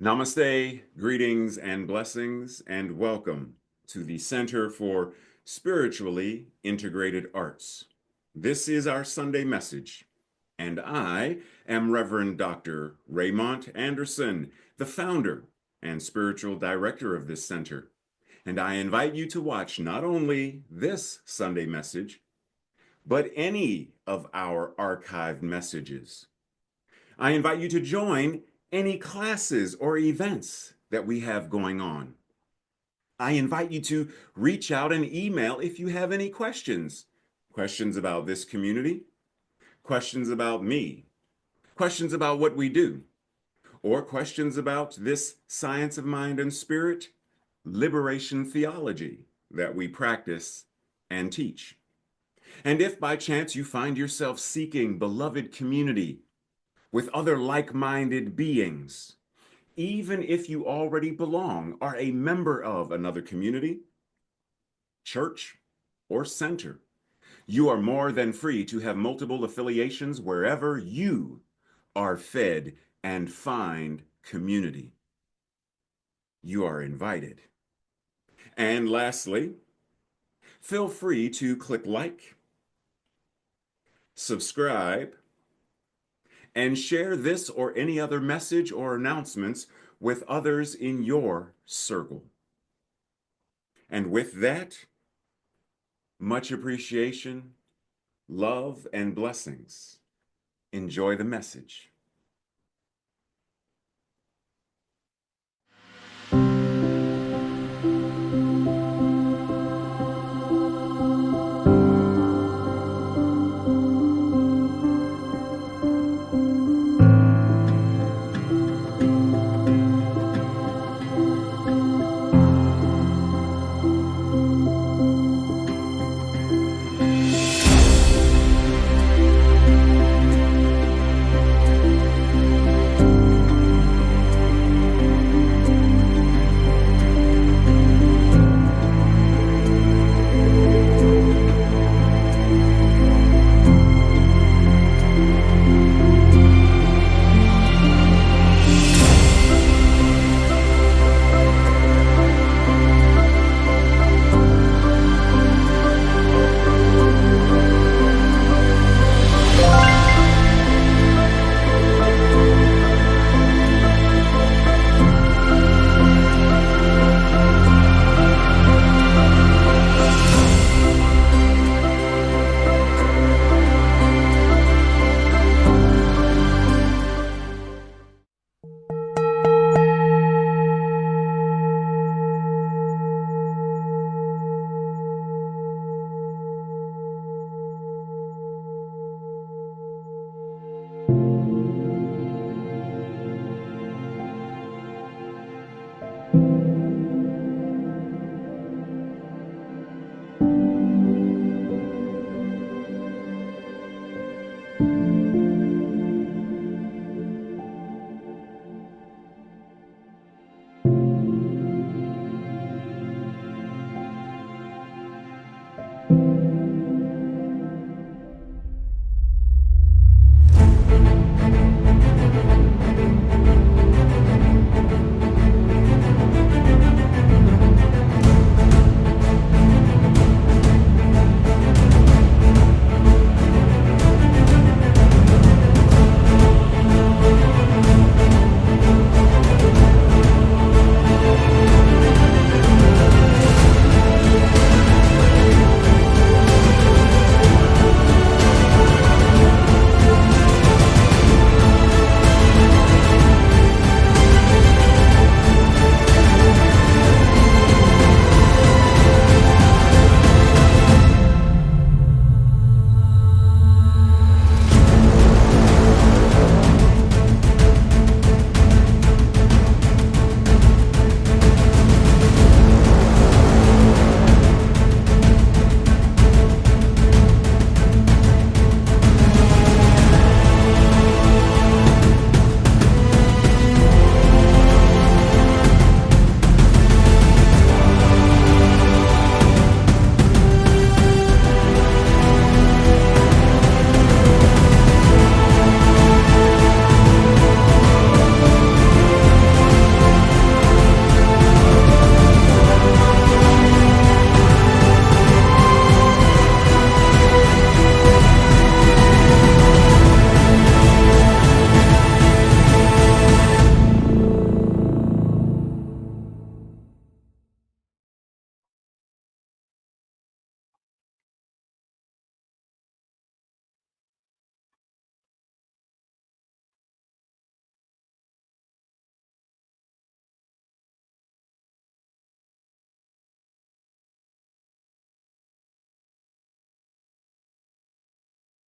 Namaste, greetings and blessings, and welcome to the Center for Spiritually Integrated Arts. This is our Sunday message, and I am Reverend Dr. Raymont Anderson, the founder and spiritual director of this center. And I invite you to watch not only this Sunday message, but any of our archived messages. I invite you to join any classes or events that we have going on. I invite you to reach out and email if you have any questions. Questions about this community, questions about me, questions about what we do, or questions about this science of mind and spirit, liberation theology that we practice and teach. And if by chance you find yourself seeking beloved community with other like-minded beings, even if you already belong, are a member of another community, church, or center, you are more than free to have multiple affiliations wherever you are fed and find community. You are invited. And lastly, feel free to click like, subscribe, and share this or any other message or announcements with others in your circle. And with that, much appreciation, love, and blessings. Enjoy the message.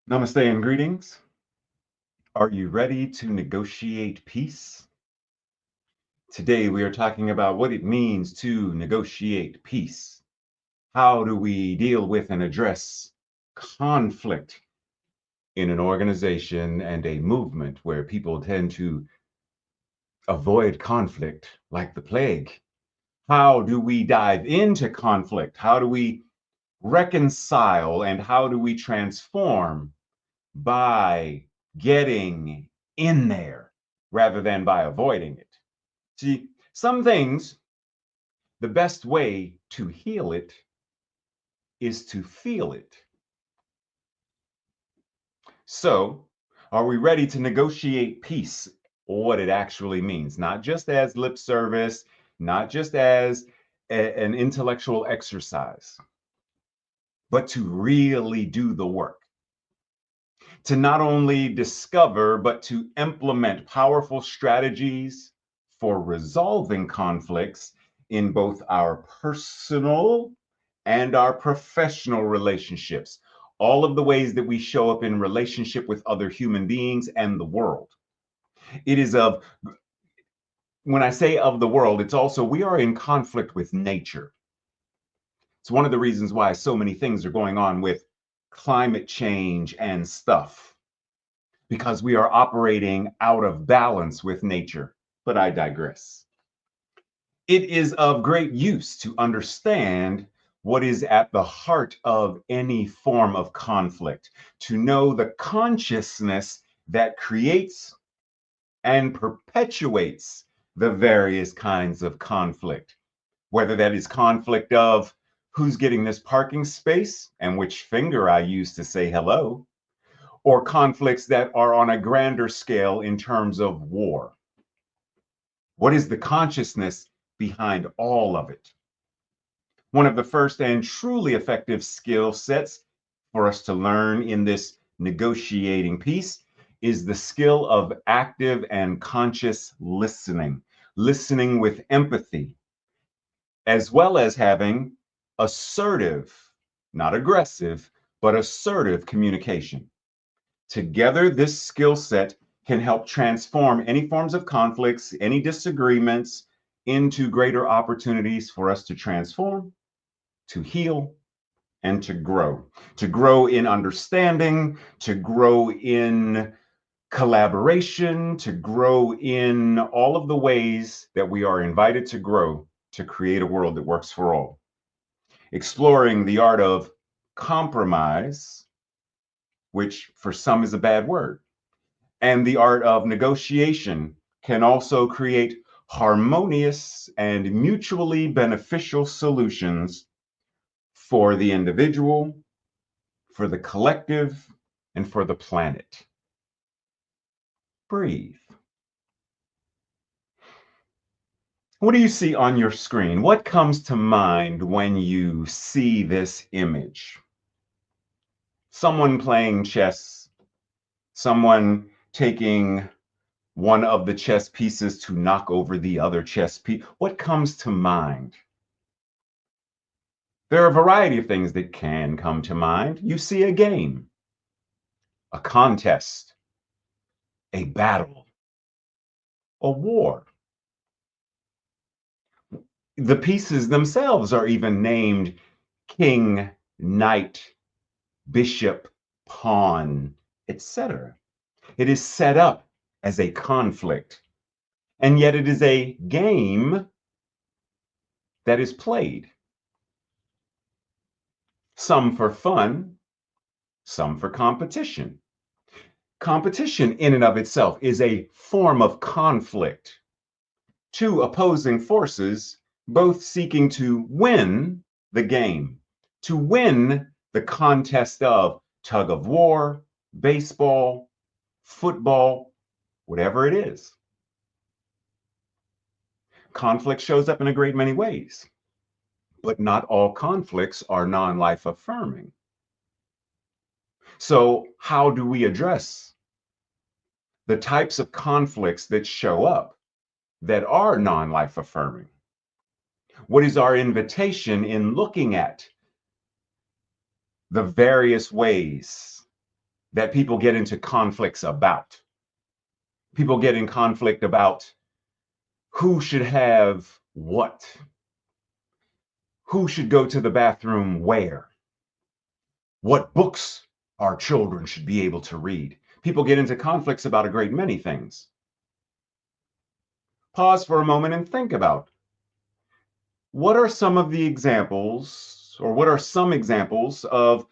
Namaste and greetings. Are you ready to negotiate peace? Today we are talking about what it means to negotiate peace. How do we deal with and address conflict in an organization and a movement where people tend to avoid conflict like the plague? How do we dive into conflict? How do we reconcile and how do we transform by getting in there rather than by avoiding it? See, some things, the best way to heal it is to feel it. So, are we ready to negotiate peace, what it actually means? Not just as lip service, not just as an intellectual exercise, but to really do the work. To not only discover, but to implement powerful strategies for resolving conflicts in both our personal and our professional relationships, all of the ways that we show up in relationship with other human beings and the world. It is of, when I say of the world, it's also we are in conflict with nature. It's one of the reasons why so many things are going on with climate change and stuff, because we are operating out of balance with nature. But I digress. It is of great use to understand what is at the heart of any form of conflict, to know the consciousness that creates and perpetuates the various kinds of conflict, whether that is conflict of who's getting this parking space and which finger I use to say hello, or conflicts that are on a grander scale in terms of war. What is the consciousness behind all of it? One of the first and truly effective skill sets for us to learn in this negotiating piece is the skill of active and conscious listening, listening with empathy, as well as having assertive, not aggressive, but assertive communication. Together, this skill set can help transform any forms of conflicts, any disagreements into greater opportunities for us to transform, to heal, and to grow in understanding, to grow in collaboration, to grow in all of the ways that we are invited to grow to create a world that works for all. Exploring the art of compromise, which for some is a bad word, and the art of negotiation can also create harmonious and mutually beneficial solutions for the individual, for the collective, and for the planet. Breathe. What do you see on your screen? What comes to mind when you see this image? Someone playing chess, someone taking one of the chess pieces to knock over the other chess piece. What comes to mind? There are a variety of things that can come to mind. You see a game, a contest, a battle, a war. The pieces themselves are even named king, knight, bishop, pawn, etc. It is set up as a conflict, and yet it is a game that is played. Some for fun, some for competition. Competition in and of itself is a form of conflict. Two opposing forces, both seeking to win the game, to win the contest of tug of war, baseball, football, whatever it is. Conflict shows up in a great many ways, but not all conflicts are non-life affirming. So how do we address the types of conflicts that show up that are non-life affirming? What is our invitation in looking at the various ways that people get into conflicts about. People get in conflict about who should have what, who should go to the bathroom where, what books our children should be able to read. People get into conflicts about a great many things. Pause for a moment and think about what are some of the examples, or what are some examples of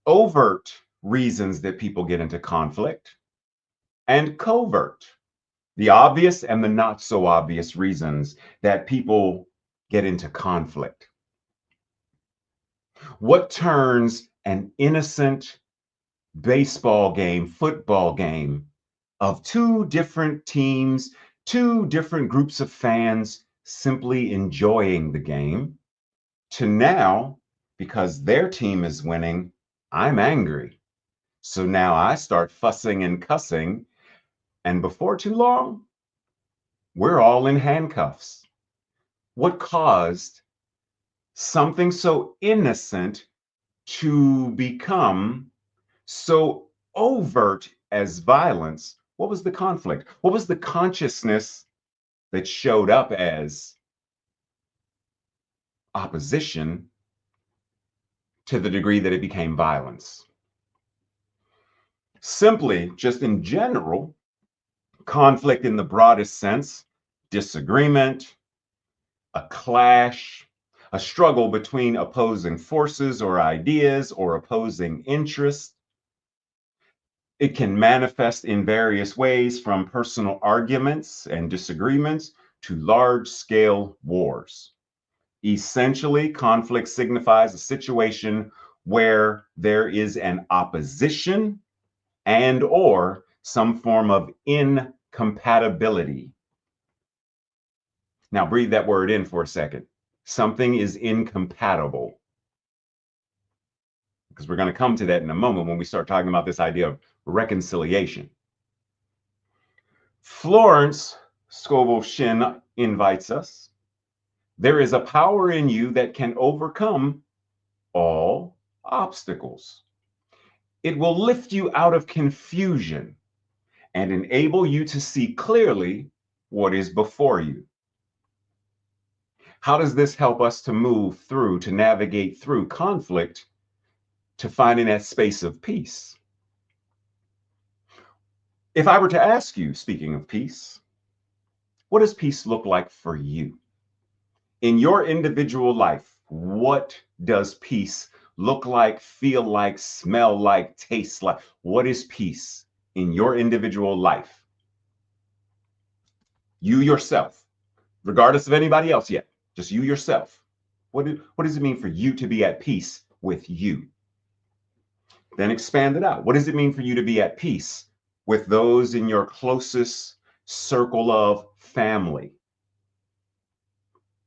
overt reasons that people get into conflict and covert, the obvious and the not so obvious reasons that people get into conflict. What turns an innocent baseball game, football game of two different teams, two different groups of fans simply enjoying the game to now, because their team is winning, I'm angry. So now I start fussing and cussing, and before too long, we're all in handcuffs. What caused something so innocent to become so overt as violence? What was the conflict? What was the consciousness that showed up as opposition to the degree that it became violence? Simply, just in general, conflict in the broadest sense, disagreement, a clash, a struggle between opposing forces or ideas or opposing interests. It can manifest in various ways, from personal arguments and disagreements to large-scale wars. Essentially, conflict signifies a situation where there is an opposition and or some form of incompatibility. Now breathe that word in for a second. Something is incompatible, because we're going to come to that in a moment when we start talking about this idea of reconciliation. Florence Scovel Shinn invites us. There is a power in you that can overcome all obstacles. It will lift you out of confusion and enable you to see clearly what is before you. How does this help us to move through, to navigate through conflict, to finding that space of peace? If I were to ask you, speaking of peace, what does peace look like for you? In your individual life, what does peace look like, feel like, smell like, taste like? What is peace in your individual life? You yourself, regardless of anybody else yet, just you yourself. What does it mean for you to be at peace with you? Then expand it out. What does it mean for you to be at peace with those in your closest circle of family,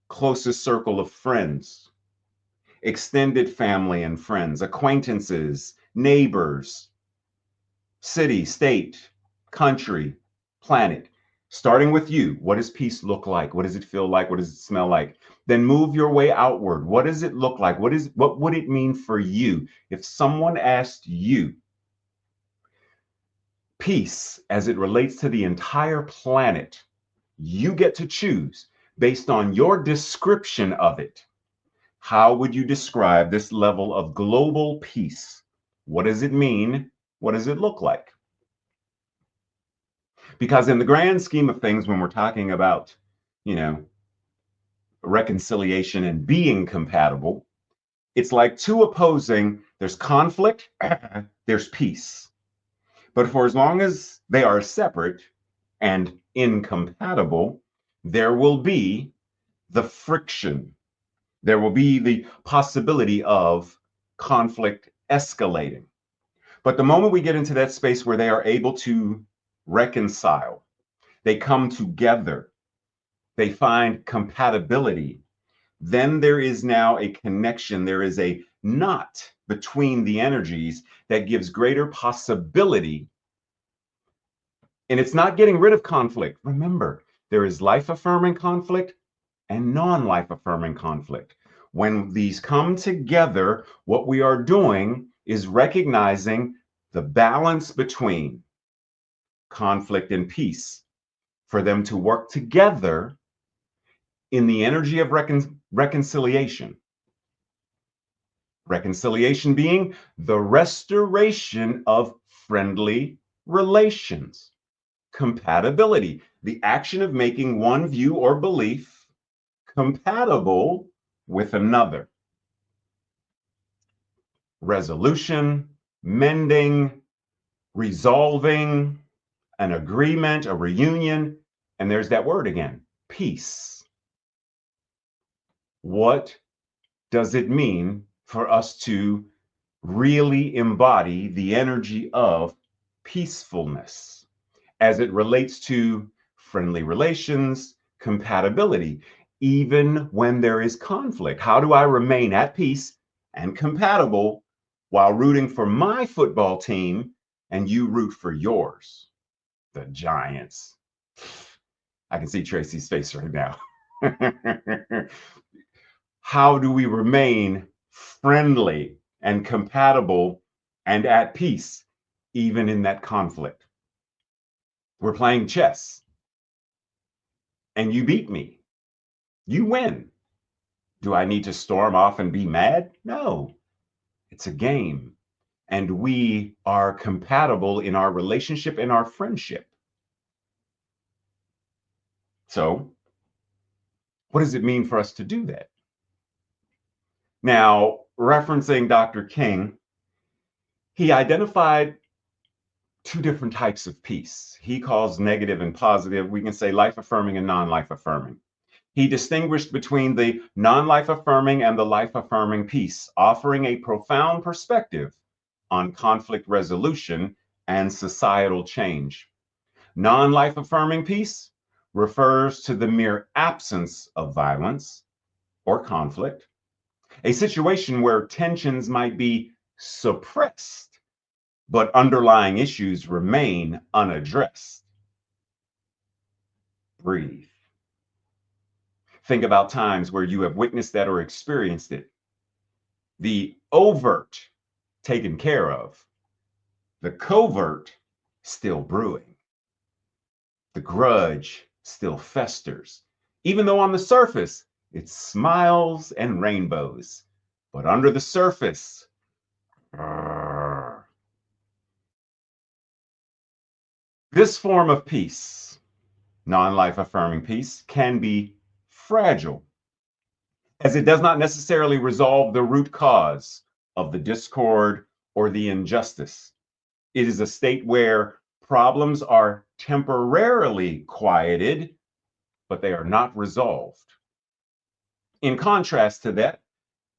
closest circle of friends, extended family and friends, acquaintances, neighbors, city, state, country, planet? Starting with you, what does peace look like? What does it feel like? What does it smell like? Then move your way outward. What does it look like? What would it mean for you if someone asked you peace as it relates to the entire planet? You get to choose based on your description of it. How would you describe this level of global peace? What does it mean? What does it look like? Because in the grand scheme of things, when we're talking about, reconciliation and being compatible, it's like two opposing, there's conflict, there's peace. But for as long as they are separate and incompatible, there will be the friction. There will be the possibility of conflict escalating. But the moment we get into that space where they are able to reconcile, they come together, they find compatibility, then there is now a connection. There is a knot between the energies that gives greater possibility. And it's not getting rid of conflict. Remember, there is life-affirming conflict and non-life-affirming conflict. When these come together, what we are doing is recognizing the balance between conflict and peace, for them to work together in the energy of reconciliation. Reconciliation being the restoration of friendly relations. Compatibility, the action of making one view or belief compatible with another. Resolution, mending, resolving, an agreement, a reunion, and there's that word again, peace. What does it mean for us to really embody the energy of peacefulness as it relates to friendly relations, compatibility, even when there is conflict? How do I remain at peace and compatible while rooting for my football team and you root for yours, the Giants? I can see Tracy's face right now. How do we remain friendly and compatible and at peace, even in that conflict? We're playing chess, and you beat me. You win. Do I need to storm off and be mad? No, it's a game. And we are compatible in our relationship and our friendship. So, what does it mean for us to do that? Now, referencing Dr. King, he identified two different types of peace. He calls negative and positive. We can say life affirming and non life affirming. He distinguished between the non life affirming and the life affirming peace, offering a profound perspective on conflict resolution and societal change. Non life affirming peace refers to the mere absence of violence or conflict, a situation where tensions might be suppressed, but underlying issues remain unaddressed. Breathe. Think about times where you have witnessed that or experienced it. The overt taken care of, the covert still brewing. The grudge still festers, even though on the surface it's smiles and rainbows. But under the surface, this form of peace, non-life affirming peace, can be fragile, as it does not necessarily resolve the root cause of the discord or the injustice. It is a state where problems are temporarily quieted, but they are not resolved. In contrast to that,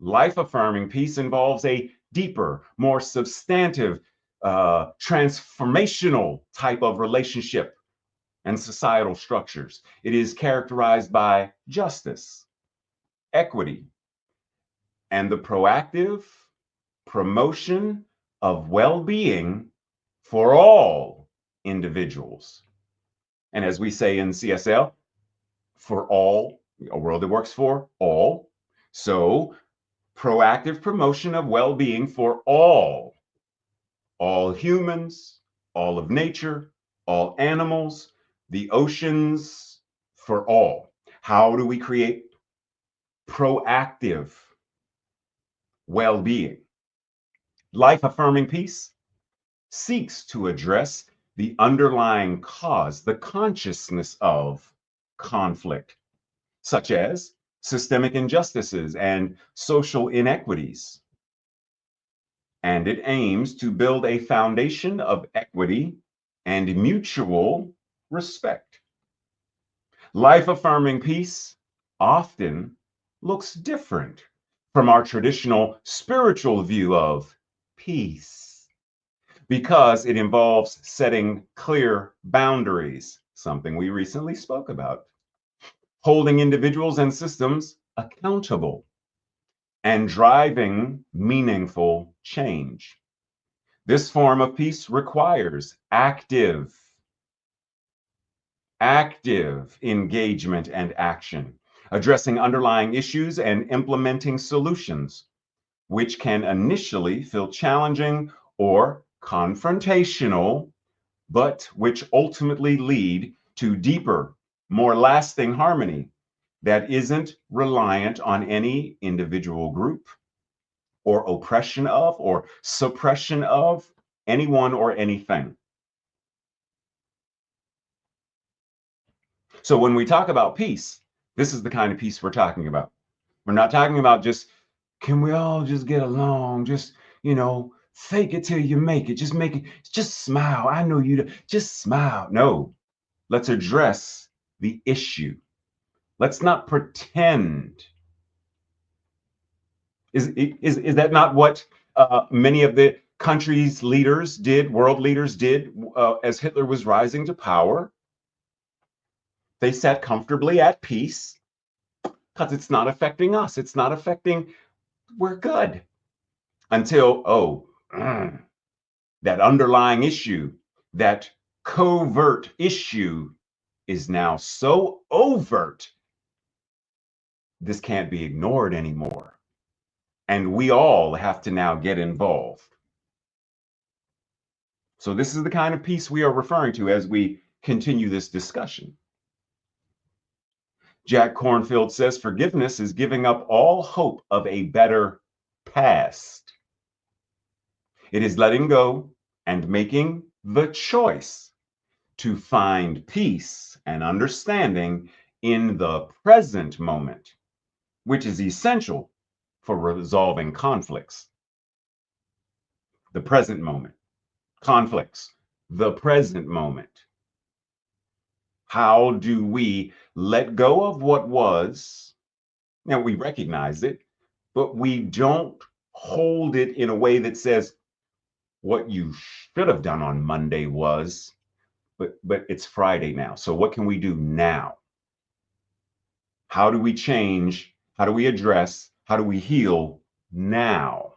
life affirming peace involves a deeper, more substantive, transformational type of relationship and societal structures. It is characterized by justice, equity, and the proactive promotion of well being for all individuals. And as we say in CSL, for all, a world that works for all. So, proactive promotion of well being for all humans, all of nature, all animals, the oceans, for all. How do we create proactive well being? Life affirming peace seeks to address the underlying cause, the consciousness of conflict, such as systemic injustices and social inequities. And it aims to build a foundation of equity and mutual respect. Life affirming peace often looks different from our traditional spiritual view of peace because it involves setting clear boundaries, something we recently spoke about, holding individuals and systems accountable, and driving meaningful change. This form of peace requires active engagement and action, addressing underlying issues and implementing solutions, which can initially feel challenging or confrontational, but which ultimately lead to deeper, more lasting harmony that isn't reliant on any individual group or oppression of or suppression of anyone or anything. So when we talk about peace, this is the kind of peace we're talking about. We're not talking about just, can we all just get along? Just, fake it till you make it. Just make it, just smile. I know you, just smile. No, let's address the issue. Let's not pretend. Is that not what many of the countries' leaders did, world leaders did, as Hitler was rising to power? They sat comfortably at peace because it's not affecting us. It's not affecting, we're good. Until, that underlying issue, that covert issue is now so overt, this can't be ignored anymore. And we all have to now get involved. So this is the kind of peace we are referring to as we continue this discussion. Jack Kornfield says forgiveness is giving up all hope of a better past. It is letting go and making the choice to find peace and understanding in the present moment, which is essential for resolving conflicts. The present moment, conflicts, the present moment. How do we let go of what was? Now we recognize it, but we don't hold it in a way that says what you should have done on Monday was, but it's Friday now. So what can we do now? How do we change? How do we address? How do we heal now?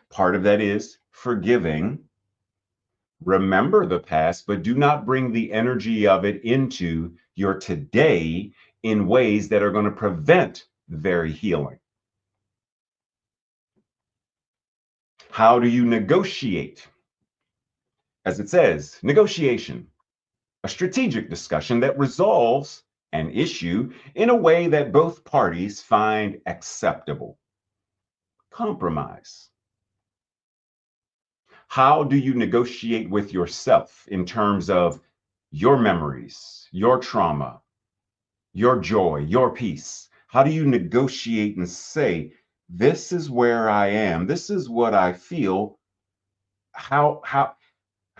Part of that is forgiving. Remember the past, but do not bring the energy of it into your today in ways that are going to prevent the very healing. How do you negotiate? As it says, negotiation, a strategic discussion that resolves an issue in a way that both parties find acceptable. Compromise. How do you negotiate with yourself in terms of your memories, your trauma, your joy, your peace? How do you negotiate and say, this is where I am, this is what I feel? How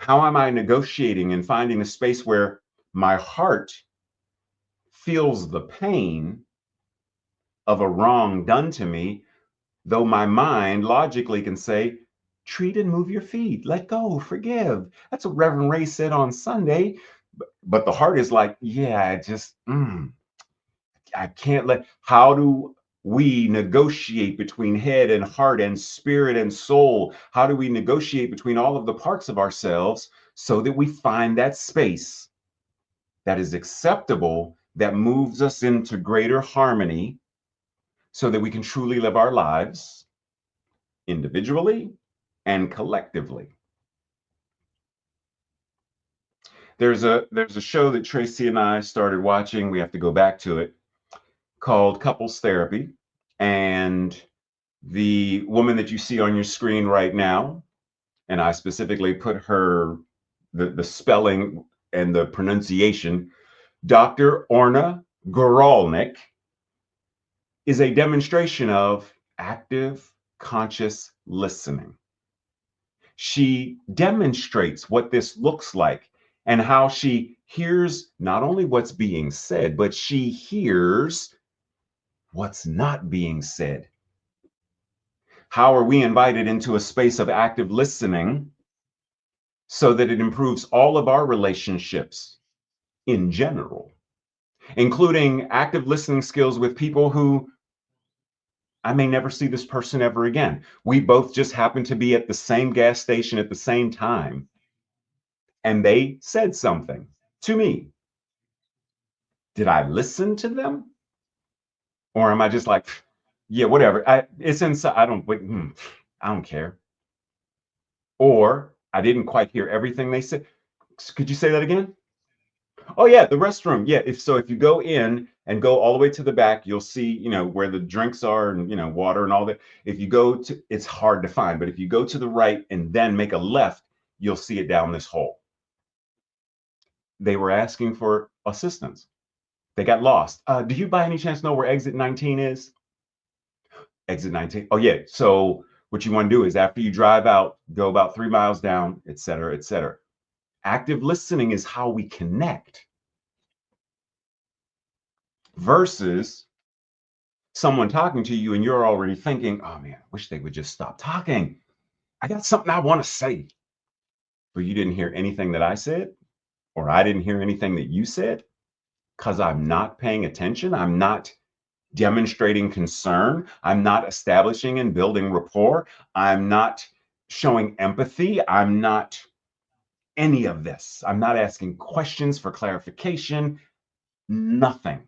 am I negotiating and finding a space where my heart feels the pain of a wrong done to me, though my mind logically can say, treat and move your feet, let go, forgive. That's what Reverend Ray said on Sunday. But the heart is like, yeah, I can't let. How do we negotiate between head and heart and spirit and soul? How do we negotiate between all of the parts of ourselves so that we find that space that is acceptable, that moves us into greater harmony so that we can truly live our lives individually and collectively? There's a show that Tracy and I started watching. We have to go back to it, called Couples Therapy. And the woman that you see on your screen right now, and I specifically put her the spelling and the pronunciation, Dr. Orna Goralnik, is a demonstration of active conscious listening. She demonstrates what this looks like and how she hears not only what's being said, but she hears what's not being said. How are we invited into a space of active listening so that it improves all of our relationships in general, including active listening skills with people who I may never see this person ever again. We both just happen to be at the same gas station at the same time, and they said something to me. Did I listen to them? Or am I just like, yeah, whatever. It's inside. I don't care. Or I didn't quite hear everything they said. Could you say that again? Oh yeah, the restroom. Yeah, if you go in and go all the way to the back, you'll see, where the drinks are and, water and all that. If you go to, it's hard to find, but if you go to the right and then make a left, you'll see it down this hole. They were asking for assistance. They got lost. Do you by any chance know where exit 19 is? Exit 19. Oh yeah. So what you want to do is after you drive out, go about 3 miles down, et cetera, et cetera. Active listening is how we connect versus someone talking to you and you're already thinking, oh man, I wish they would just stop talking. I got something I want to say. But you didn't hear anything that I said, or I didn't hear anything that you said because I'm not paying attention. I'm not demonstrating concern. I'm not establishing and building rapport. I'm not showing empathy. I'm not any of this. I'm not asking questions for clarification, nothing.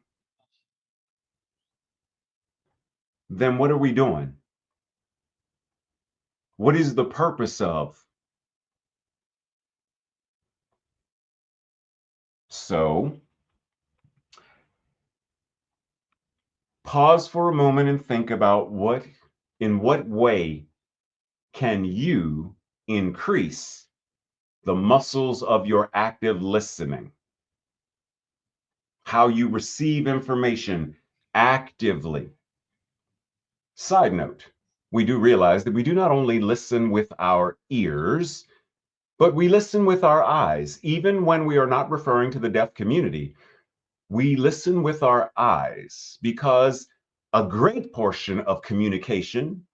Then what are we doing? What is the purpose of? So pause for a moment and think about in what way can you increase the muscles of your active listening? How you receive information actively. Side note, we do realize that we do not only listen with our ears, but we listen with our eyes. Even when we are not referring to the deaf community, we listen with our eyes because a great portion of communication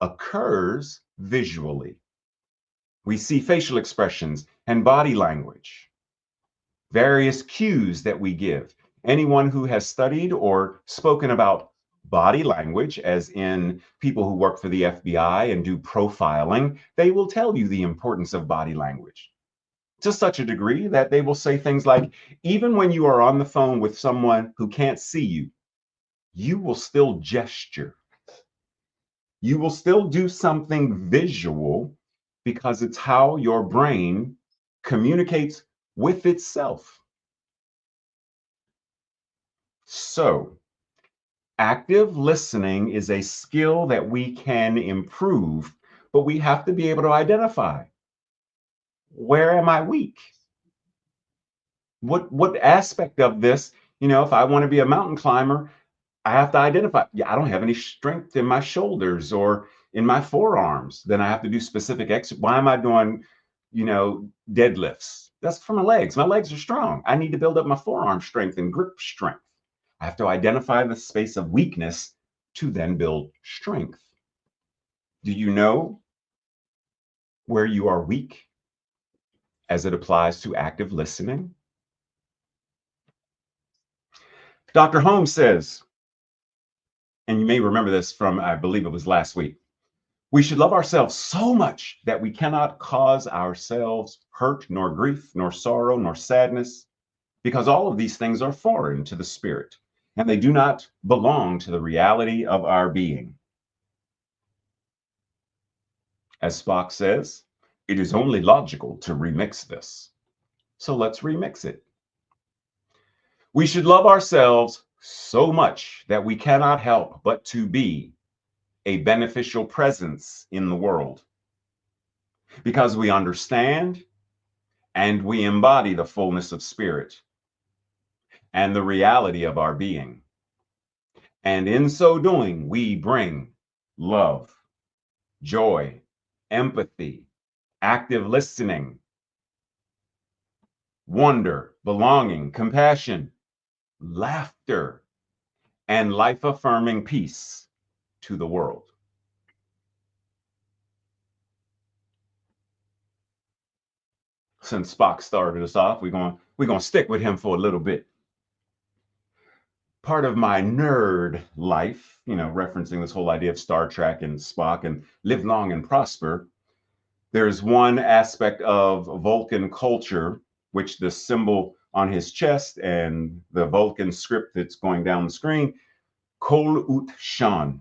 occurs visually. We see facial expressions and body language, various cues that we give. Anyone who has studied or spoken about body language, as in people who work for the FBI and do profiling, they will tell you the importance of body language to such a degree that they will say things like, even when you are on the phone with someone who can't see you, you will still gesture. You will still do something visual because it's how your brain communicates with itself. So, active listening is a skill that we can improve, but we have to be able to identify, where am I weak? What aspect of this, if I want to be a mountain climber, I have to identify, yeah, I don't have any strength in my shoulders or in my forearms. Then I have to do specific exercise. Why am I doing, deadlifts? That's for my legs. My legs are strong. I need to build up my forearm strength and grip strength. I have to identify the space of weakness to then build strength. Do you know where you are weak as it applies to active listening? Dr. Holmes says, and you may remember this from, I believe it was last week, we should love ourselves so much that we cannot cause ourselves hurt, nor grief, nor sorrow, nor sadness, because all of these things are foreign to the spirit, and they do not belong to the reality of our being. As Spock says, it is only logical to remix this. So let's remix it. We should love ourselves so much that we cannot help but to be a beneficial presence in the world, because we understand and we embody the fullness of spirit and the reality of our being. And in so doing, we bring love, joy, empathy, active listening, wonder, belonging, compassion, laughter, and life affirming peace to the world. Since Spock started us off, we're going to stick with him for a little bit. Part of my nerd life, referencing this whole idea of Star Trek and Spock and live long and prosper, there's one aspect of Vulcan culture, which the symbol on his chest and the Vulcan script that's going down the screen, Kol Ut Shan,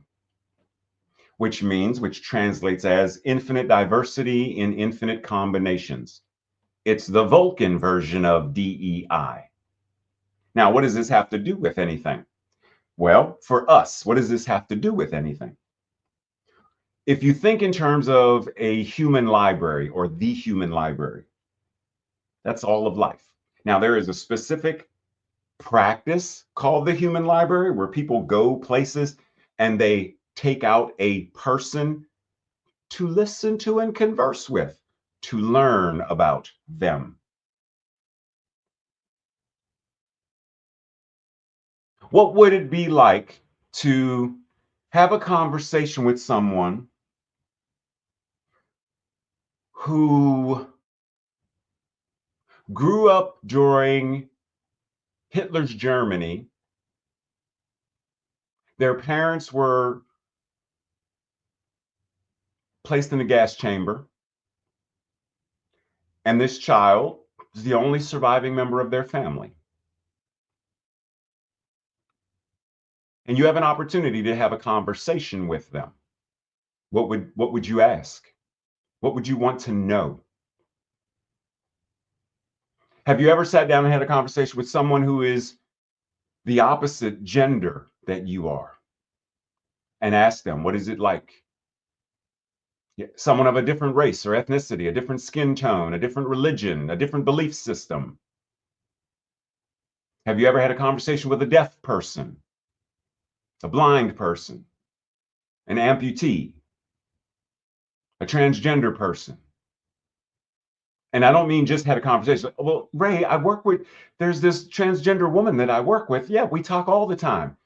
which translates as infinite diversity in infinite combinations. It's the Vulcan version of DEI. Now, what does this have to do with anything? Well, for us, what does this have to do with anything? If you think in terms of a human library or the human library, that's all of life. Now, there is a specific practice called the human library where people go places and they take out a person to listen to and converse with, to learn about them. What would it be like to have a conversation with someone who grew up during Hitler's Germany? Their parents were placed in a gas chamber, and this child is the only surviving member of their family. And you have an opportunity to have a conversation with them. What would you ask? What would you want to know? Have you ever sat down and had a conversation with someone who is the opposite gender that you are and asked them, what is it like? Yeah, someone of a different race or ethnicity, a different skin tone, a different religion, a different belief system. Have you ever had a conversation with a deaf person, a blind person, an amputee, a transgender person? And I don't mean just had a conversation. Well, Ray, there's this transgender woman that I work with. Yeah, we talk all the time.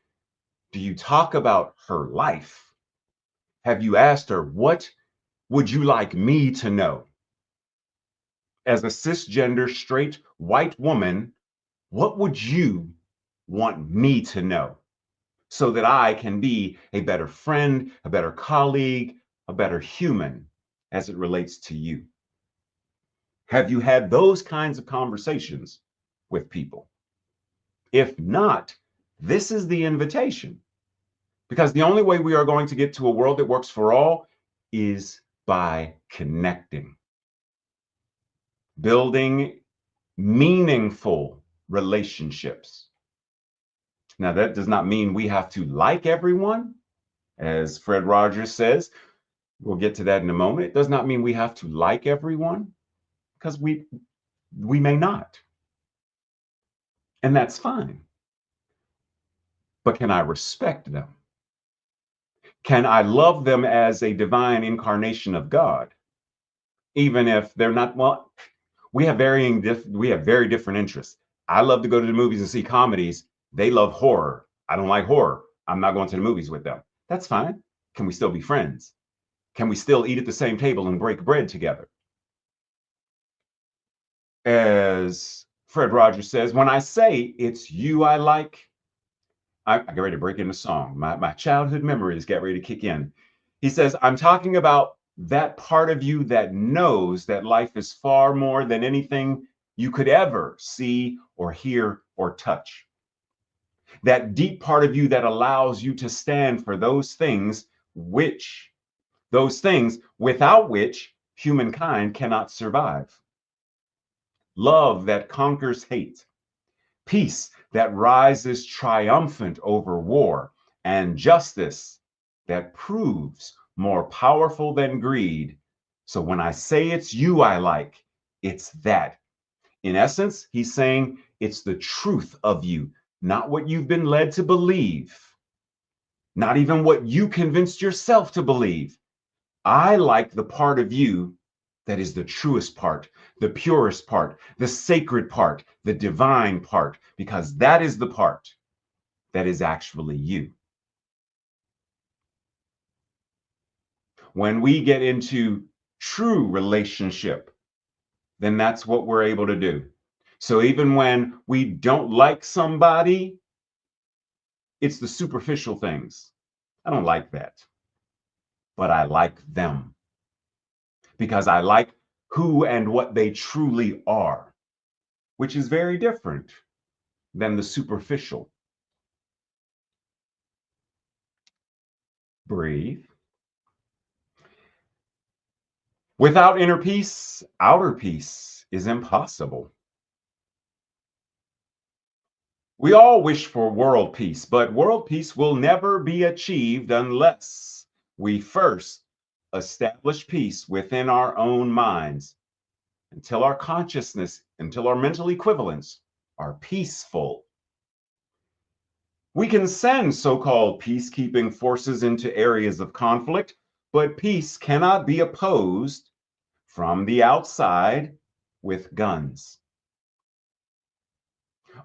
Do you talk about her life? Have you asked her, what would you like me to know? As a cisgender, straight, white woman, what would you want me to know so that I can be a better friend, a better colleague, a better human as it relates to you? Have you had those kinds of conversations with people? If not, this is the invitation. Because the only way we are going to get to a world that works for all is by connecting, building meaningful relationships. Now, that does not mean we have to like everyone, as Fred Rogers says. We'll get to that in a moment. It does not mean we have to like everyone, because we may not. And that's fine. But can I respect them? Can I love them as a divine incarnation of God, even if they're not? Well, we have very different interests. I love to go to the movies and see comedies. They love horror. I don't like horror. I'm not going to the movies with them. That's fine. Can we still be friends? Can we still eat at the same table and break bread together? As Fred Rogers says, when I say it's you I like, I get ready to break into song. My childhood memories get ready to kick in. He says, I'm talking about that part of you that knows that life is far more than anything you could ever see or hear or touch. That deep part of you that allows you to stand for those things without which humankind cannot survive. Love that conquers hate, peace that rises triumphant over war, and justice that proves more powerful than greed. So when I say it's you I like, it's that. In essence, he's saying it's the truth of you, not what you've been led to believe, not even what you convinced yourself to believe. I like the part of you that is the truest part, the purest part, the sacred part, the divine part, because that is the part that is actually you. When we get into true relationship, then that's what we're able to do. So even when we don't like somebody, it's the superficial things. I don't like that, but I like them because I like who and what they truly are, which is very different than the superficial. Breathe. Without inner peace, outer peace is impossible. We all wish for world peace, but world peace will never be achieved unless we first establish peace within our own minds, until our consciousness, until our mental equivalents are peaceful. We can send so-called peacekeeping forces into areas of conflict, but peace cannot be opposed from the outside with guns.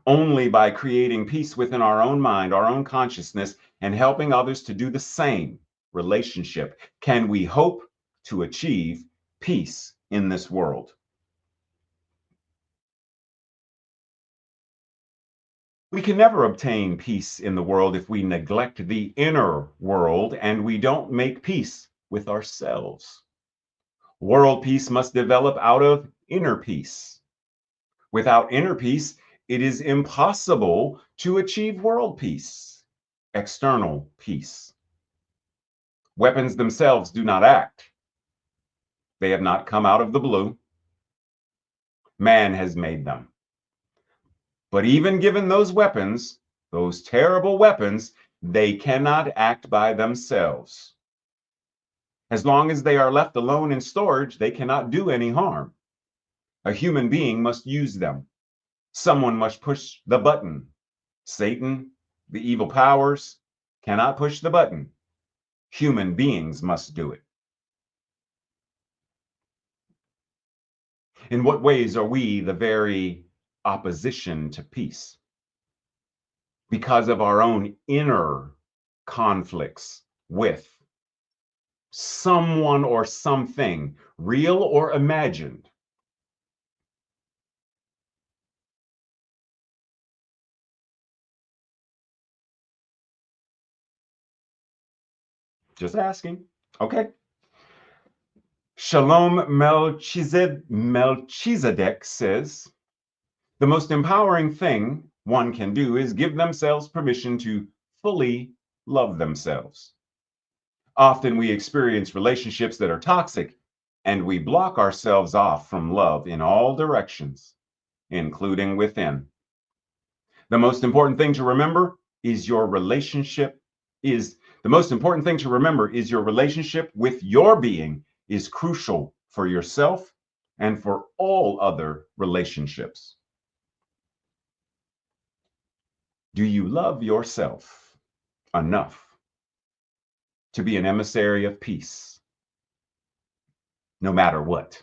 Only by creating peace within our own mind, our own consciousness, and helping others to do the same relationship can we hope to achieve peace in this world. We can never obtain peace in the world if we neglect the inner world and we don't make peace with ourselves. World peace must develop out of inner peace. Without inner peace, it is impossible to achieve world peace, external peace. Weapons themselves do not act. They have not come out of the blue. Man has made them. But even given those weapons, those terrible weapons, they cannot act by themselves. As long as they are left alone in storage, they cannot do any harm. A human being must use them. Someone must push the button. Satan, the evil powers, cannot push the button. Human beings must do it. In what ways are we the very opposition to peace? Because of our own inner conflicts with someone or something, real or imagined. Just asking. Okay. Shalom Melchizedek says, the most empowering thing one can do is give themselves permission to fully love themselves. Often we experience relationships that are toxic, and we block ourselves off from love in all directions, including within. The most important thing to remember is your relationship is the most important thing to remember is your relationship with your being is crucial for yourself and for all other relationships. Do you love yourself enough to be an emissary of peace, no matter what?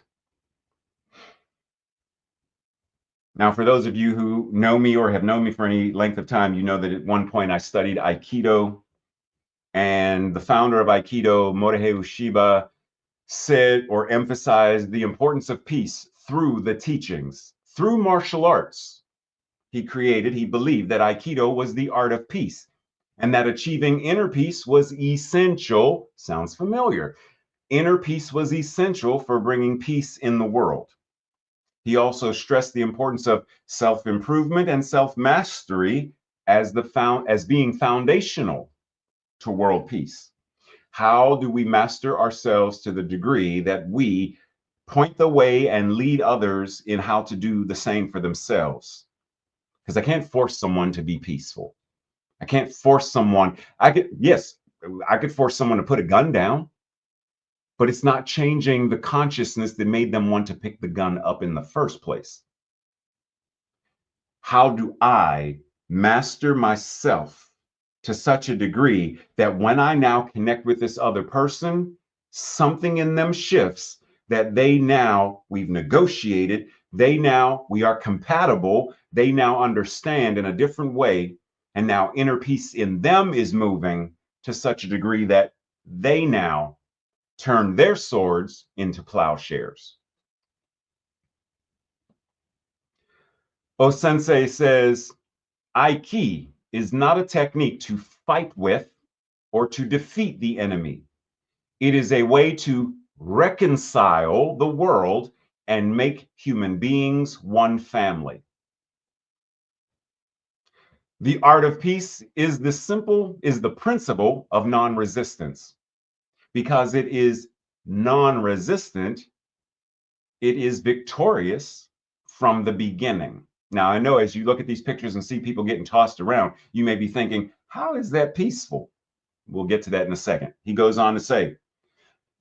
Now, for those of you who know me or have known me for any length of time, you know that at one point I studied Aikido, and the founder of Aikido, Morihei Ueshiba, said or emphasized the importance of peace through the teachings, through martial arts. He believed that Aikido was the art of peace, and that achieving inner peace was essential. Sounds familiar. Inner peace was essential for bringing peace in the world. He also stressed the importance of self-improvement and self-mastery as being foundational to world peace. How do we master ourselves to the degree that we point the way and lead others in how to do the same for themselves? Because I can't force someone to be peaceful. I can't force someone. Yes, I could force someone to put a gun down, but it's not changing the consciousness that made them want to pick the gun up in the first place. How do I master myself to such a degree that when I now connect with this other person, something in them shifts, that we've negotiated, we are compatible, they now understand in a different way, and now inner peace in them is moving to such a degree that they now turn their swords into plowshares. O Sensei says, Aiki is not a technique to fight with or to defeat the enemy. It is a way to reconcile the world and make human beings one family. The art of peace is the principle of non-resistance, because it is non-resistant, It is victorious from the beginning. Now, I know as you look at these pictures and see people getting tossed around, you may be thinking, how is that peaceful? We'll get to that in a second. He goes on to say,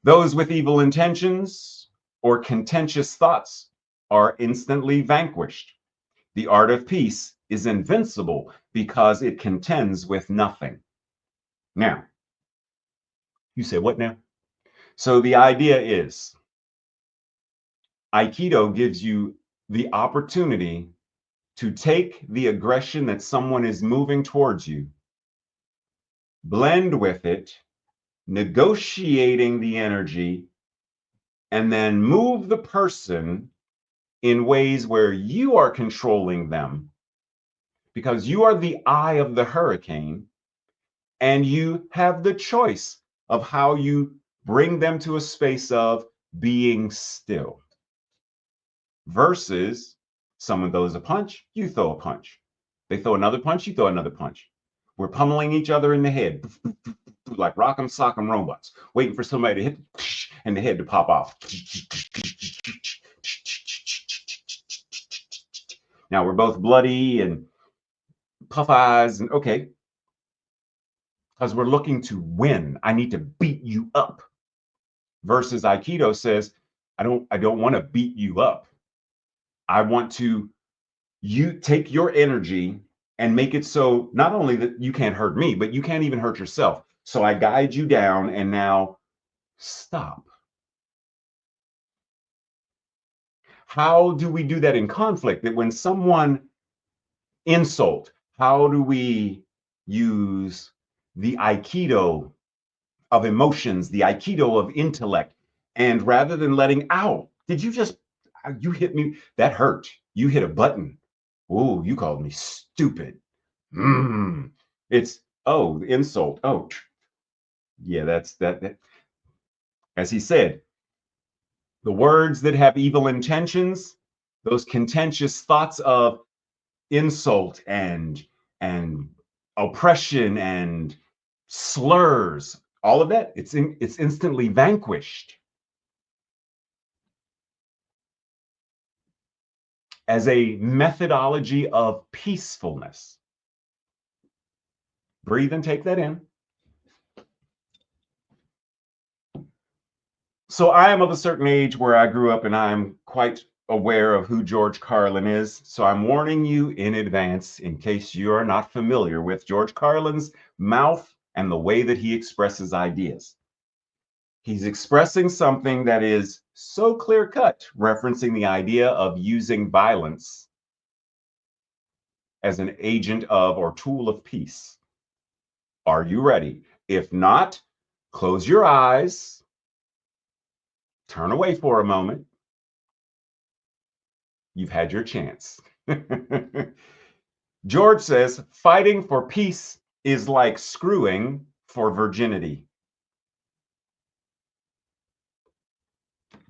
those with evil intentions or contentious thoughts are instantly vanquished. The art of peace is invincible because it contends with nothing. Now, you say, what now? So the idea is Aikido gives you the opportunity to take the aggression that someone is moving towards you, blend with it, negotiating the energy, and then move the person in ways where you are controlling them because you are the eye of the hurricane and you have the choice of how you bring them to a space of being still versus someone throws a punch, you throw a punch. They throw another punch, you throw another punch. We're pummeling each other in the head like rock'em sock'em robots, waiting for somebody to hit and the head to pop off. Now we're both bloody and puff eyes, and okay, because we're looking to win. I need to beat you up. Versus Aikido says, I don't want to beat you up. I want to you take your energy and make it so not only that you can't hurt me, but you can't even hurt yourself. So I guide you down and now stop. How do we do that in conflict? That when someone insult, how do we use the Aikido of emotions, the Aikido of intellect? And rather than letting, ow, did you just, you hit me, that hurt. You hit a button. Oh, you called me stupid. It's, oh, insult. Oh, yeah, that's that. As he said, the words that have evil intentions, those contentious thoughts of insult and oppression and slurs, all of that, it's instantly vanquished as a methodology of peacefulness. Breathe and take that in. So I am of a certain age where I grew up and I'm quite aware of who George Carlin is. So I'm warning you in advance in case you are not familiar with George Carlin's mouth and the way that he expresses ideas. He's expressing something that is so clear cut, referencing the idea of using violence as an agent of or tool of peace. Are you ready? If not, close your eyes, turn away for a moment. You've had your chance. George says, fighting for peace is like screwing for virginity.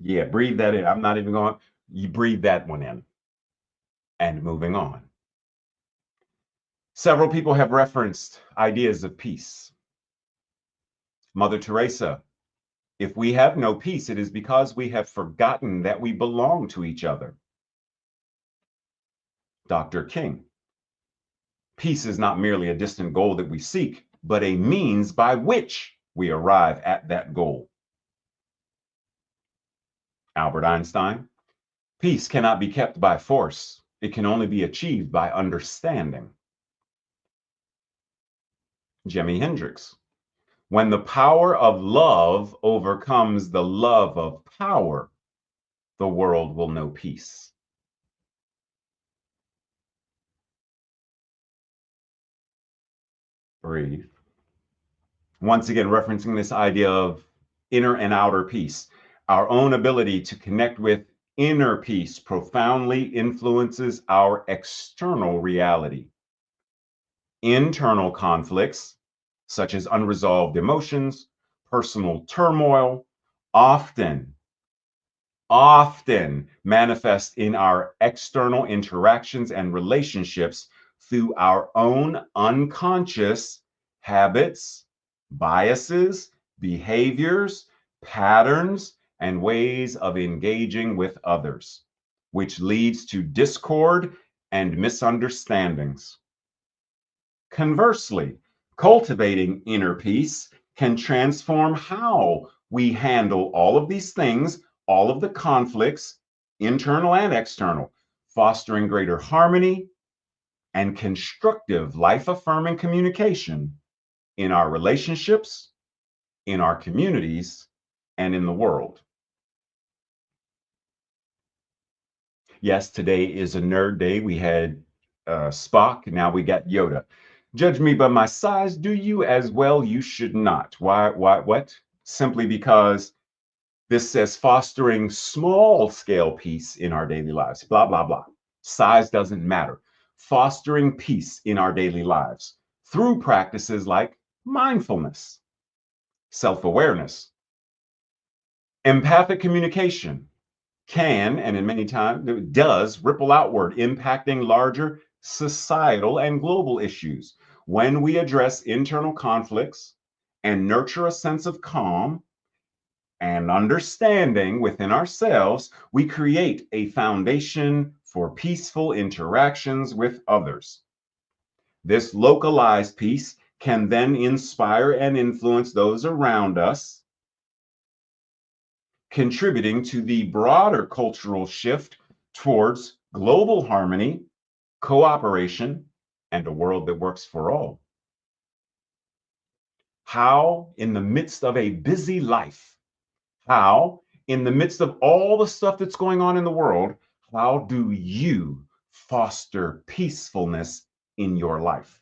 Yeah, breathe that in. I'm not even going, you breathe that one in. And moving on. Several people have referenced ideas of peace. Mother Teresa, if we have no peace, it is because we have forgotten that we belong to each other. Dr. King, peace is not merely a distant goal that we seek, but a means by which we arrive at that goal. Albert Einstein, peace cannot be kept by force. It can only be achieved by understanding. Jimi Hendrix, when the power of love overcomes the love of power, the world will know peace. Breathe. Once again, referencing this idea of inner and outer peace. Our own ability to connect with inner peace profoundly influences our external reality. Internal conflicts, such as unresolved emotions, personal turmoil, often manifest in our external interactions and relationships through our own unconscious habits, biases, behaviors, patterns, and ways of engaging with others, which leads to discord and misunderstandings. Conversely, cultivating inner peace can transform how we handle all of these things, all of the conflicts, internal and external, fostering greater harmony and constructive life affirming communication in our relationships, in our communities, and in the world. Yes, today is a nerd day. We had Spock, now we got Yoda. Judge me by my size, do you as well? You should not. Why, what? Simply because this says fostering small scale peace in our daily lives, blah, blah, blah. Size doesn't matter. Fostering peace in our daily lives through practices like mindfulness, self awareness, empathic communication can, and in many times does, ripple outward, impacting larger societal and global issues. When we address internal conflicts and nurture a sense of calm and understanding within ourselves, we create a foundation for peaceful interactions with others. This localized peace can then inspire and influence those around us, contributing to the broader cultural shift towards global harmony, cooperation, and a world that works for all. How, in the midst of a busy life, how, in the midst of all the stuff that's going on in the world, how do you foster peacefulness in your life?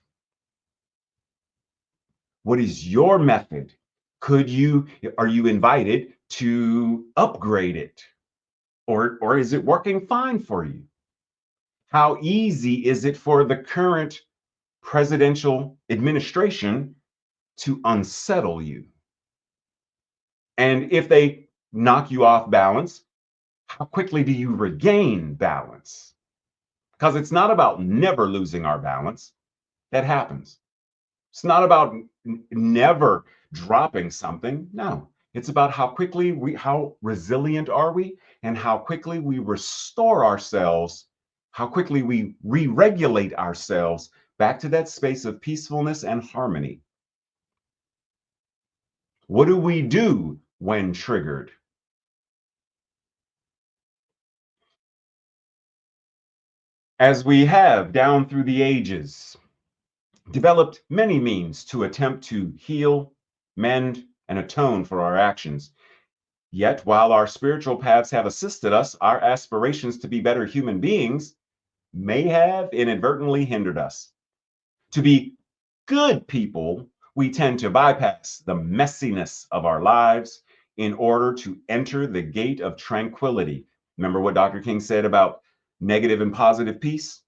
What is your method? Are you invited to upgrade it? Or is it working fine for you? How easy is it for the current presidential administration to unsettle you? And if they knock you off balance, how quickly do you regain balance? Because it's not about never losing our balance. That happens. It's not about never dropping something. No, it's about how resilient are we, and how quickly we restore ourselves, how quickly we re-regulate ourselves back to that space of peacefulness and harmony. What do we do when triggered? As we have down through the ages, developed many means to attempt to heal, mend, and atone for our actions. Yet, while our spiritual paths have assisted us, our aspirations to be better human beings may have inadvertently hindered us. To be good people, we tend to bypass the messiness of our lives in order to enter the gate of tranquility. Remember what Dr. King said about negative and positive peace?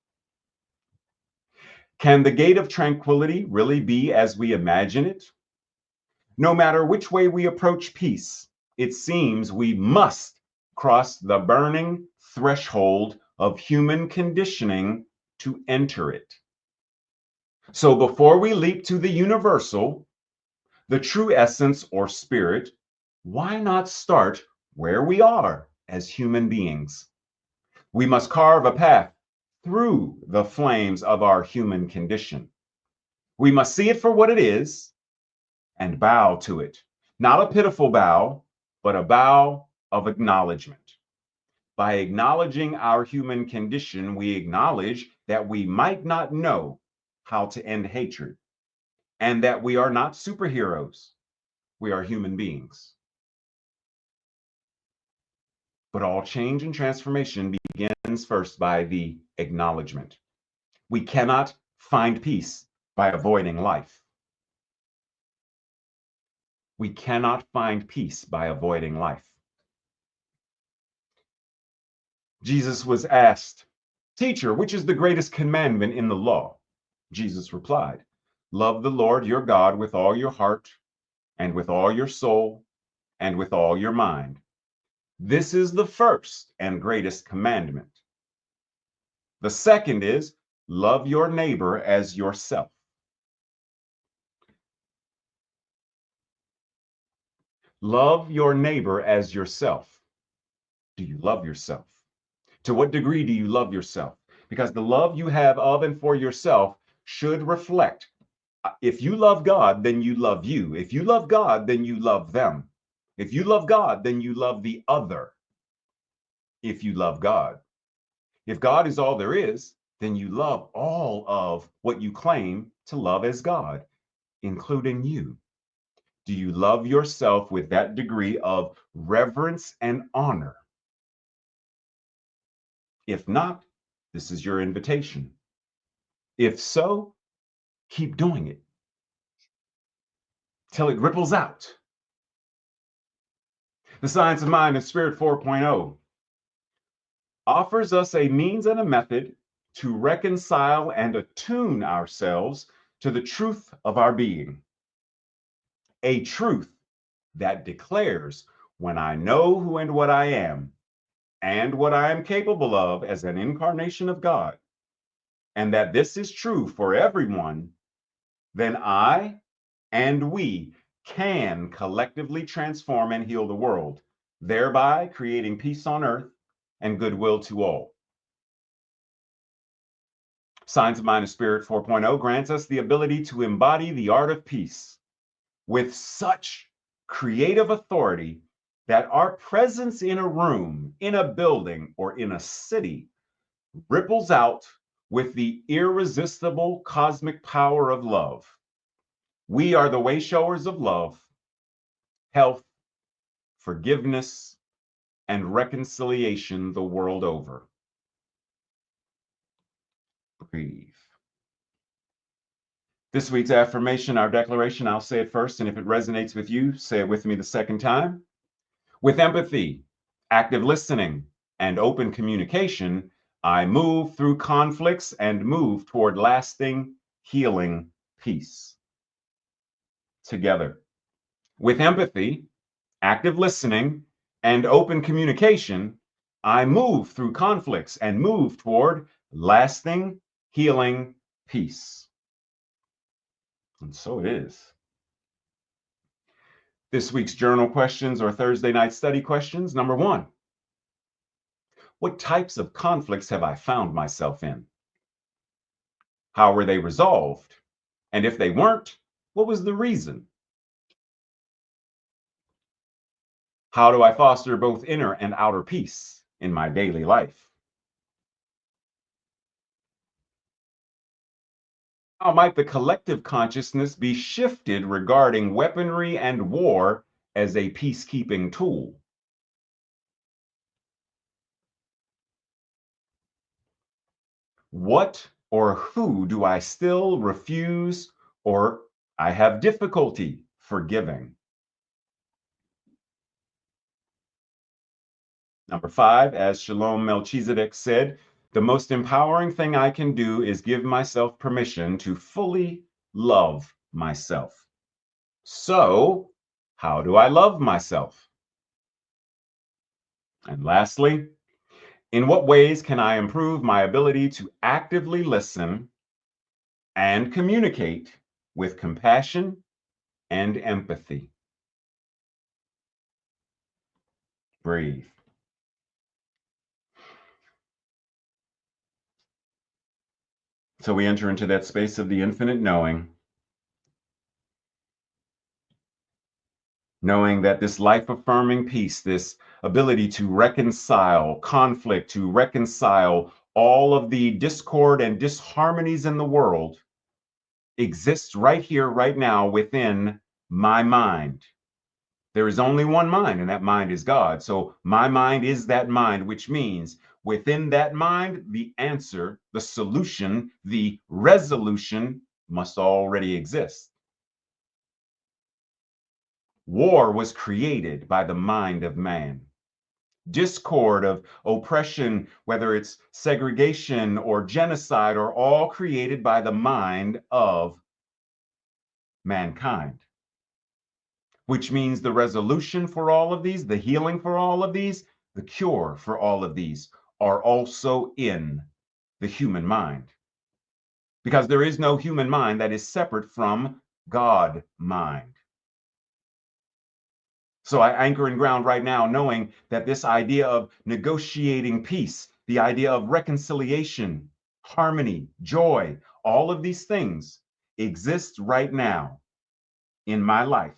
Can the gate of tranquility really be as we imagine it? No matter which way we approach peace, it seems we must cross the burning threshold of human conditioning to enter it. So before we leap to the universal, the true essence or spirit, why not start where we are as human beings? We must carve a path through the flames of our human condition. We must see it for what it is and bow to it. Not a pitiful bow, but a bow of acknowledgement. By acknowledging our human condition, we acknowledge that we might not know how to end hatred and that we are not superheroes. We are human beings. But all change and transformation begins first by the acknowledgement. We cannot find peace by avoiding life. We cannot find peace by avoiding life. Jesus was asked, "Teacher, which is the greatest commandment in the law?" Jesus replied, "Love the Lord your God with all your heart and with all your soul and with all your mind. This is the first and greatest commandment. The second is, love your neighbor as yourself." Love your neighbor as yourself. Do you love yourself? To what degree do you love yourself? Because the love you have of and for yourself should reflect. If you love God, then you love you. If you love God, then you love them. If you love God, then you love the other. If you love God. If God is all there is, then you love all of what you claim to love as God, including you. Do you love yourself with that degree of reverence and honor? If not, this is your invitation. If so, keep doing it till it ripples out. The Science of Mind and Spirit 4.0 offers us a means and a method to reconcile and attune ourselves to the truth of our being. A truth that declares when I know who and what I am and what I am capable of as an incarnation of God, and that this is true for everyone, then I and we can collectively transform and heal the world, thereby creating peace on earth and goodwill to all. Science of Mind and Spirit 4.0 grants us the ability to embody the art of peace with such creative authority that our presence in a room, in a building, or in a city ripples out with the irresistible cosmic power of love. We are the way showers of love, health, forgiveness, and reconciliation the world over. Breathe. This week's affirmation, our declaration, I'll say it first, and if it resonates with you, say it with me the second time. With empathy, active listening, and open communication, I move through conflicts and move toward lasting, healing peace. Together. With empathy, active listening, and open communication, I move through conflicts and move toward lasting, healing peace. And so it is. This week's journal questions or Thursday night study questions. Number 1, what types of conflicts have I found myself in? How were they resolved? And if they weren't, what was the reason? How do I foster both inner and outer peace in my daily life? How might the collective consciousness be shifted regarding weaponry and war as a peacekeeping tool? What or who do I still refuse or I have difficulty forgiving? Number 5, as Shalom Melchizedek said, the most empowering thing I can do is give myself permission to fully love myself. So, how do I love myself? And lastly, in what ways can I improve my ability to actively listen and communicate with compassion and empathy? Breathe. So we enter into that space of the infinite knowing, knowing that this life-affirming peace, this ability to reconcile conflict, to reconcile all of the discord and disharmonies in the world, exists right here, right now, within my mind. There is only one mind, and that mind is God. So my mind is that mind, which means within that mind, the answer, the solution, the resolution must already exist. War was created by the mind of man. Discord of oppression, whether it's segregation or genocide, are all created by the mind of mankind. Which means the resolution for all of these, the healing for all of these, the cure for all of these are also in the human mind. Because there is no human mind that is separate from God mind. So I anchor and ground right now, knowing that this idea of negotiating peace, the idea of reconciliation, harmony, joy, all of these things exist right now in my life.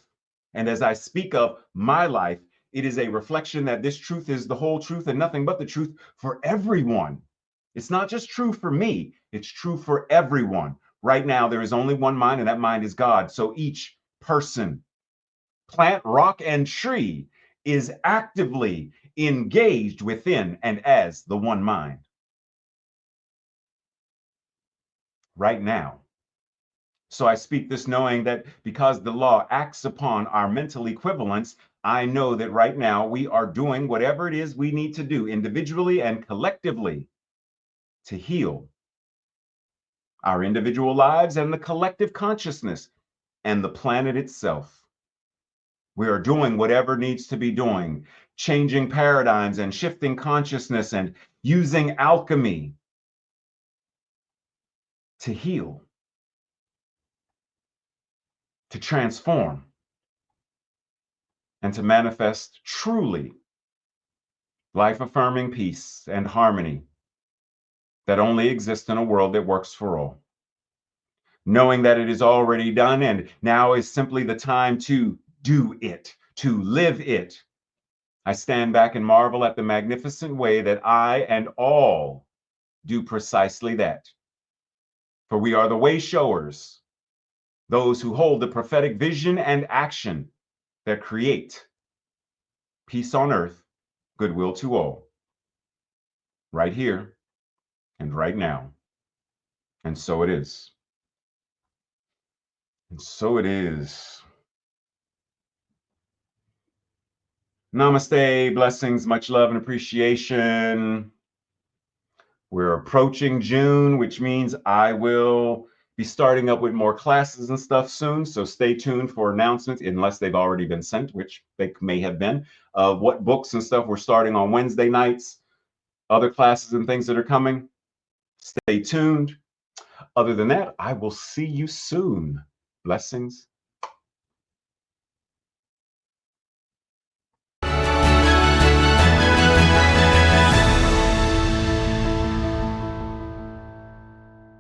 And as I speak of my life, it is a reflection that this truth is the whole truth and nothing but the truth for everyone. It's not just true for me, it's true for everyone. Right now, there is only one mind, and that mind is God. So each person, plant, rock, and tree is actively engaged within and as the one mind right now. So I speak this knowing that because the law acts upon our mental equivalents, I know that right now we are doing whatever it is we need to do individually and collectively to heal our individual lives and the collective consciousness and the planet itself. We are doing whatever needs to be doing, changing paradigms and shifting consciousness and using alchemy to heal, to transform, and to manifest truly life-affirming peace and harmony that only exists in a world that works for all. Knowing that it is already done and now is simply the time to do it, to live it. I stand back and marvel at the magnificent way that I and all do precisely that. For we are the way showers, those who hold the prophetic vision and action that create peace on earth, goodwill to all, right here and right now. And so it is. And so it is. Namaste, blessings, much love and appreciation. We're approaching June, which means I will be starting up with more classes and stuff soon. So stay tuned for announcements, unless they've already been sent, which they may have been, of what books and stuff we're starting on Wednesday nights, other classes and things that are coming. Stay tuned. Other than that, I will see you soon. Blessings.